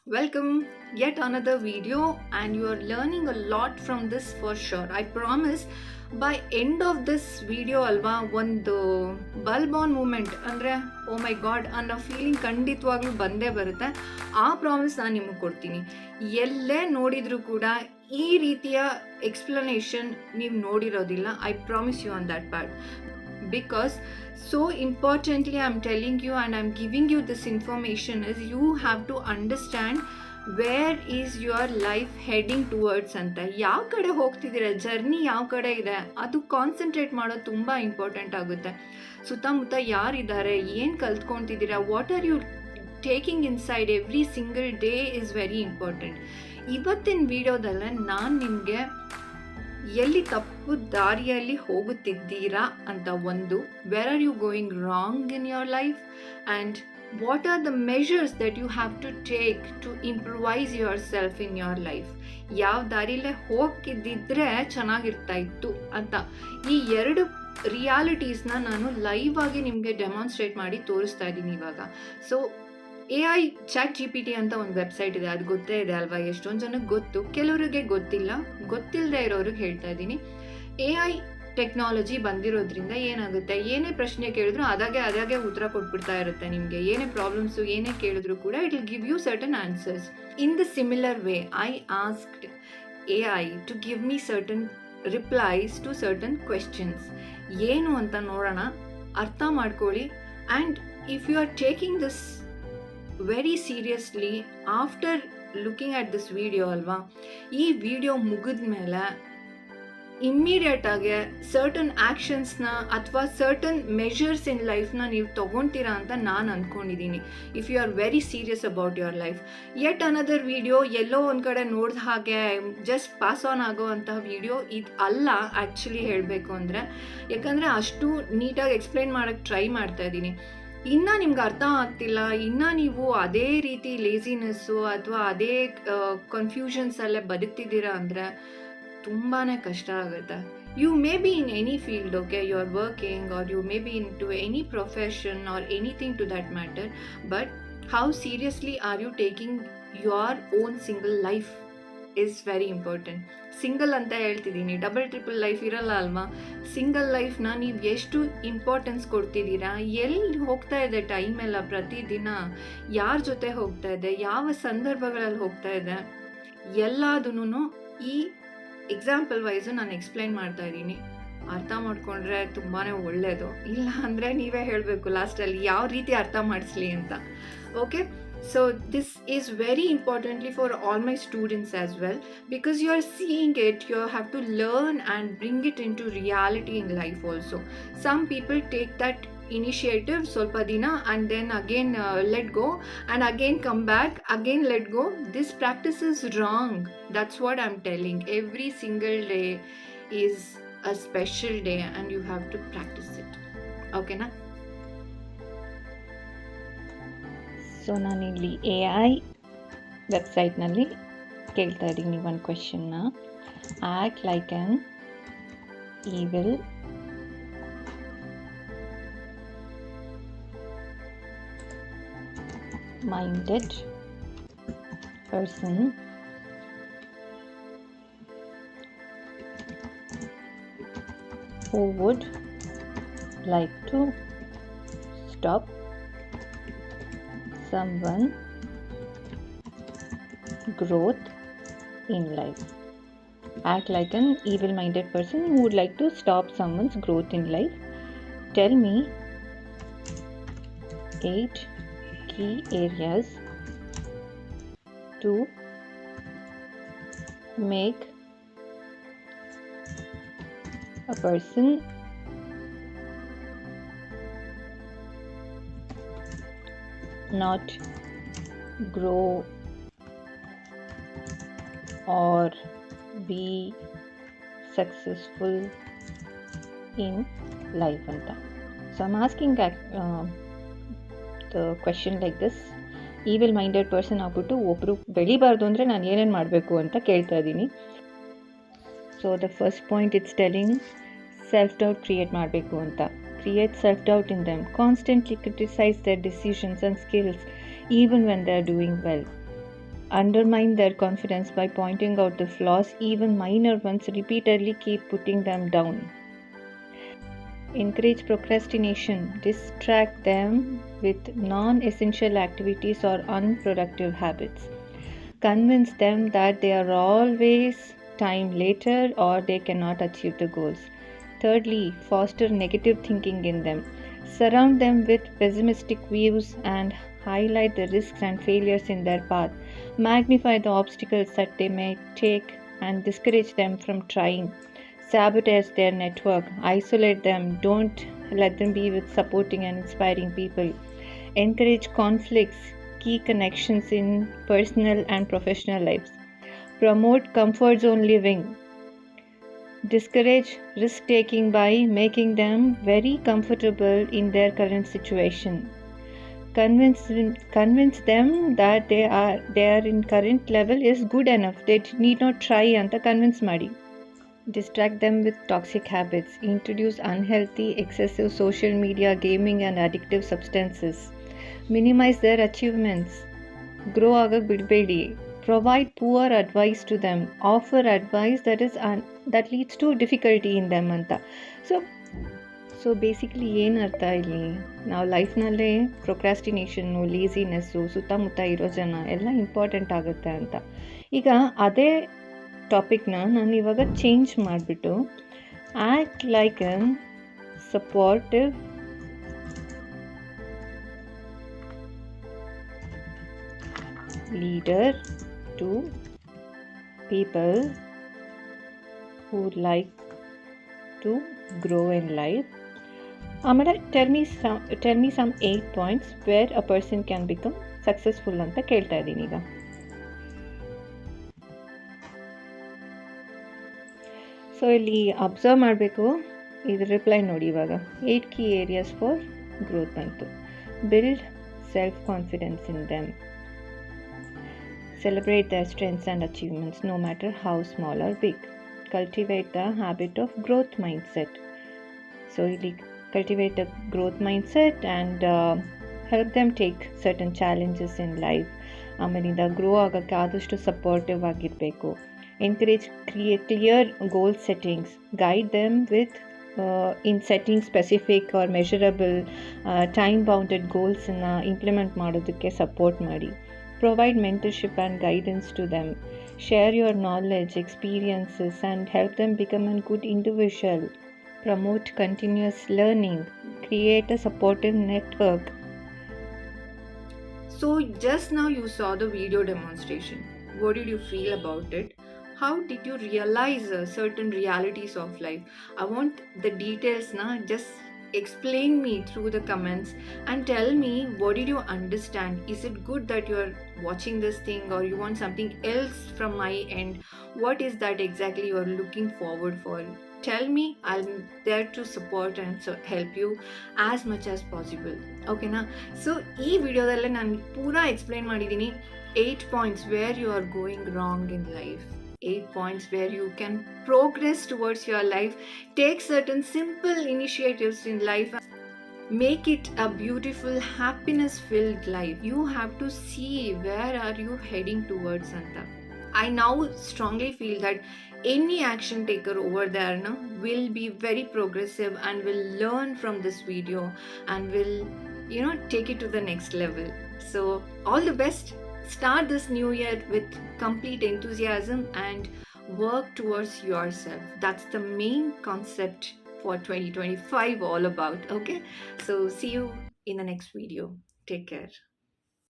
Welcome yet another video, and you are learning a lot from this for sure. I promise by end of this video ಅಲ್ವಾ ಒಂದು bulb on moment ಅಂದರೆ ಓ ಮೈ god ಅನ್ನೋ feeling ಖಂಡಿತವಾಗ್ಲೂ ಬಂದೇ ಬರುತ್ತೆ. ಆ promise ನಾನು ನಿಮಗೆ ಕೊಡ್ತೀನಿ. ಎಲ್ಲೇ ನೋಡಿದರೂ ಕೂಡ ಈ ರೀತಿಯ ಎಕ್ಸ್ಪ್ಲನೇಷನ್ ನೀವು ನೋಡಿರೋದಿಲ್ಲ. I promise you on that part. Because so importantly I'm telling you and I'm giving you this information is you have to understand where is your life heading towards ಅಂತ. ಯಾವ ಕಡೆ ಹೋಗ್ತಿದ್ದೀರಾ, ಜರ್ನಿ ಯಾವ ಕಡೆ ಇದೆ ಅದು concentrate ಮಾಡೋದು ತುಂಬ important ಆಗುತ್ತೆ. ಸುತ್ತಮುತ್ತ ಯಾರಿದ್ದಾರೆ, ಏನು ಕಲ್ತ್ಕೊತಿದ್ದೀರಾ, what are you taking inside every single day is very important. ಇವತ್ತಿನ ವಿಡಿಯೋದಲ್ಲೇ ನಾನು ನಿಮಗೆ ಎಲ್ಲಿ ತಪ್ಪು ದಾರಿಯಲ್ಲಿ ಹೋಗುತ್ತಿದ್ದೀರಾ ಅಂತ ಒಂದು, where are you going wrong in your life and what are the measures that you have to take to improvise yourself in your life. ಯಾವ ದಾರಿಲೇ ಹೋಗಿದ್ದಿದ್ರೆ ಚೆನ್ನಾಗಿರ್ತಾ ಇತ್ತು ಅಂತ ಈ ಎರಡು ರಿಯಾಲಿಟೀಸ್ನ ನಾನು ಲೈವ್ ಆಗಿ ನಿಮಗೆ ಡೆಮಾನ್ಸ್ಟ್ರೇಟ್ ಮಾಡಿ ತೋರಿಸ್ತಾ ಇದ್ದೀನಿ ಇವಾಗ. ಸೊ AI ChatGPT ಅಂತ ಒಂದು ವೆಬ್ಸೈಟ್ ಇದೆ, ಅದು ಗೊತ್ತೇ ಇದೆ ಅಲ್ವಾ, ಎಷ್ಟೊಂದು ಜನಕ್ಕೆ ಗೊತ್ತು, ಕೆಲವರಿಗೆ ಗೊತ್ತಿಲ್ಲ. ಗೊತ್ತಿಲ್ಲದೆ ಇರೋರಿಗೆ ಹೇಳ್ತಾ ಇದ್ದೀನಿ. AI ಟೆಕ್ನಾಲಜಿ ಬಂದಿರೋದ್ರಿಂದ ಏನಾಗುತ್ತೆ, ಏನೇ ಪ್ರಶ್ನೆ ಕೇಳಿದ್ರು ಅದಾಗೆ ಉತ್ತರ ಕೊಟ್ಬಿಡ್ತಾ ಇರುತ್ತೆ ನಿಮಗೆ. ಏನೇ ಪ್ರಾಬ್ಲಮ್ಸು ಏನೇ ಕೇಳಿದ್ರು ಕೂಡ it will give you certain answers. In the similar way I asked AI to give me certain replies to certain questions. ಏನು ಅಂತ ನೋಡೋಣ, ಅರ್ಥ ಮಾಡ್ಕೊಳ್ಳಿ. And if you are taking this very seriously after looking at this video ಅಲ್ವಾ, ಈ video ಮುಗಿದ ಮೇಲೆ ಇಮ್ಮಿಡಿಯೇಟಾಗಿ certain ಆ್ಯಕ್ಷನ್ಸ್ನ ಅಥವಾ ಸರ್ಟನ್ ಮೆಷರ್ಸ್ ಇನ್ ಲೈಫ್ನ ನೀವು ತೊಗೊತೀರಾ ಅಂತ ನಾನು ಅಂದ್ಕೊಂಡಿದ್ದೀನಿ. If you are very serious about your life. Yet another video ಎಲ್ಲೋ ಒಂದು ಕಡೆ ನೋಡಿದ ಹಾಗೆ ಜಸ್ಟ್ ಪಾಸ್ ಆನ್ ಆಗೋ ಅಂತಹ ವಿಡಿಯೋ ಇದು ಅಲ್ಲ ಆ್ಯಕ್ಚುಲಿ ಹೇಳಬೇಕು ಅಂದರೆ. ಯಾಕಂದರೆ ಅಷ್ಟು ನೀಟಾಗಿ ಎಕ್ಸ್ಪ್ಲೈನ್ ಮಾಡೋಕ್ಕೆ ಟ್ರೈ ಮಾಡ್ತಾ ಇದ್ದೀನಿ. ಇನ್ನೂ ನಿಮ್ಗೆ ಅರ್ಥ ಆಗ್ತಿಲ್ಲ, ಇನ್ನೂ ನೀವು ಅದೇ ರೀತಿ ಲೇಸಿನೆಸ್ಸು ಅಥವಾ ಅದೇ ಕನ್ಫ್ಯೂಷನ್ಸಲ್ಲೇ ಬದುಕ್ತಿದ್ದೀರಾ ಅಂದರೆ ತುಂಬಾ ಕಷ್ಟ ಆಗುತ್ತೆ. You may be in any field, okay, you are working or you may be into any profession or anything to that matter, but how seriously are you taking your own single life is very important. Single ಅಂತ ಹೇಳ್ತಿದ್ದೀನಿ, double triple life ಇರಲ್ಲ ಅಲ್ವಾ. Single ಲೈಫ್ನ ನೀವು ಎಷ್ಟು importance ಕೊಡ್ತಿದ್ದೀರಾ, ಎಲ್ಲಿ ಹೋಗ್ತಾ ಇದೆ time ಎಲ್ಲ, ಪ್ರತಿದಿನ ಯಾರ ಜೊತೆ ಹೋಗ್ತಾ ಇದೆ, ಯಾವ ಸಂದರ್ಭಗಳಲ್ಲಿ ಹೋಗ್ತಾ ಇದೆ, ಎಲ್ಲದನ್ನೂ ಈ ಎಕ್ಸಾಂಪಲ್ ವೈಸು ನಾನು ಎಕ್ಸ್ಪ್ಲೈನ್ ಮಾಡ್ತಾ ಇದ್ದೀನಿ. ಅರ್ಥ ಮಾಡ್ಕೊಂಡ್ರೆ ತುಂಬಾ ಒಳ್ಳೆಯದು. ಇಲ್ಲ ಅಂದರೆ ನೀವೇ ಹೇಳಬೇಕು ಲಾಸ್ಟಲ್ಲಿ ಯಾವ ರೀತಿ ಅರ್ಥ ಮಾಡಿಸ್ಲಿ ಅಂತ. Okay, so this is very importantly for all my students as well, because you are seeing it, you have to learn and bring it into reality in life also. Some people take that initiative ಸ್ವಲ್ಪ ದಿನ and then again let go and again come back, again let go. This practice is wrong. That's what I'm telling. Every single day is a special day and you have to practice it. Okay na? So ನಾನಿಲ್ಲಿ AI ವೆಬ್ಸೈಟ್ನಲ್ಲಿ ಕೇಳ್ತಾ ಇದ್ದೀನಿ ಒಂದು ಕ್ವೆಶನ್ನ. Act like an evil minded person who would like to stop someone growth in life. Act like an evil-minded person who would like to stop someone's growth in life. Tell me 8 key areas to make a person not grow or be successful in life anta. So I'm asking the question like this. evil minded person ಆಗ್ಬಿಟ್ಟು ಒಬ್ಬರು ಬೆಳಿಬಾರ್ದು ಅಂದರೆ ನಾನು ಏನೇನು ಮಾಡಬೇಕು ಅಂತ ಕೇಳ್ತಾ ಇದ್ದೀನಿ. So the first point it's telling self doubt create ಮಾಡಬೇಕು ಅಂತ. create self-doubt in them, constantly criticize their decisions and skills even when they are doing well, undermine their confidence by pointing out the flaws, even minor ones, repeatedly keep putting them down. Encourage procrastination, distract them with non-essential activities or unproductive habits. Convince them that they are always time later or they cannot achieve the goals. Thirdly, foster negative thinking in them. Surround them with pessimistic views and highlight the risks and failures in their path. Magnify the obstacles that they may take and discourage them from trying. Sabotage their network, isolate them, don't let them be with supporting and inspiring people. Encourage conflicts, key connections in personal and professional lives. Promote comfort zone living. Discourage risk taking by making them very comfortable in their current situation. Convince them that their in current level is good enough. They need not try anta convince ಮಾಡಿ. Distract them with toxic habits. Introduce unhealthy, excessive social media, gaming, and addictive substances. Minimize their achievements. Grow ಆಗಕ್ಕೆ ಬಿಡಬೇಡಿ. Provide poor advice to them. Offer advice that leads to difficulty in them ಅಂತ. So basically ಏನು ಅರ್ಥ ಇಲ್ಲಿ, ನಾವು ಲೈಫ್ನಲ್ಲೇ ಪ್ರೊಕ್ರಾಸ್ಟಿನೇಷನ್ನು, ಲೇಸಿನೆಸ್ಸು, ಸುತ್ತಮುತ್ತ ಇರೋ ಜನ ಎಲ್ಲ ಇಂಪಾರ್ಟೆಂಟ್ ಆಗುತ್ತೆ ಅಂತ. ಈಗ ಅದೇ ಟಾಪಿಕ್ನ ನಾನು ಇವಾಗ ಚೇಂಜ್ ಮಾಡಿಬಿಟ್ಟು act like an supportive leader to people who like to grow in life. ಆಮೇಲೆ tell me some 8 points where a person can become successful ಅಂತ ಕೇಳ್ತಾ ಇದ್ದೀನಿ ಈಗ. ಸೊ ಇಲ್ಲಿ ಅಬ್ಸರ್ವ್ ಮಾಡಬೇಕು, ಇದು ರಿಪ್ಲೈ ನೋಡಿ ಇವಾಗ. 8 key areas for growth ಬಂತು. Build self confidence in them. Celebrate their strengths and achievements no matter how small or big. Cultivate the habit of growth mindset. So cultivate a growth mindset and help them take certain challenges in life. ಆಮೇಲಿಂದ grow ಆಗೋಕ್ಕೆ ಆದಷ್ಟು supportive ಆಗಿರಬೇಕು. Encourage clear goal settings. Guide them with in setting specific or measurable time bounded goals implement ಮಾಡೋದಕ್ಕೆ support ಮಾಡಿ. Provide mentorship and guidance to them. Share your knowledge, experiences, and help them become a good individual. Promote continuous learning. Create a supportive network. So just now you saw the video demonstration. What did you feel about it? How did you realize certain realities of life? I want the details na. Just explain me through the comments and tell me, what did you understand? Is it good that you are watching this thing, or you want something else from my end? What is that exactly you are looking forward for? Tell me, I'm there to support and help you as much as possible. Okay na? So ee video dalle ನಾನು ಪೂರಾ explain ಮಾಡಿದ್ದೀನಿ 8 points where you are going wrong in life. 8 points where you can progress towards your life. Take certain simple initiatives in life. Make it a beautiful, happiness-filled life. You have to see where are you heading towards anta. I now strongly feel that any action taker over there will be very progressive and will learn from this video and will take it to the next level. So all the best. Start this new year with complete enthusiasm and work towards yourself. That's the main concept for 2025 all about. Okay, so see you in the next video. Take care.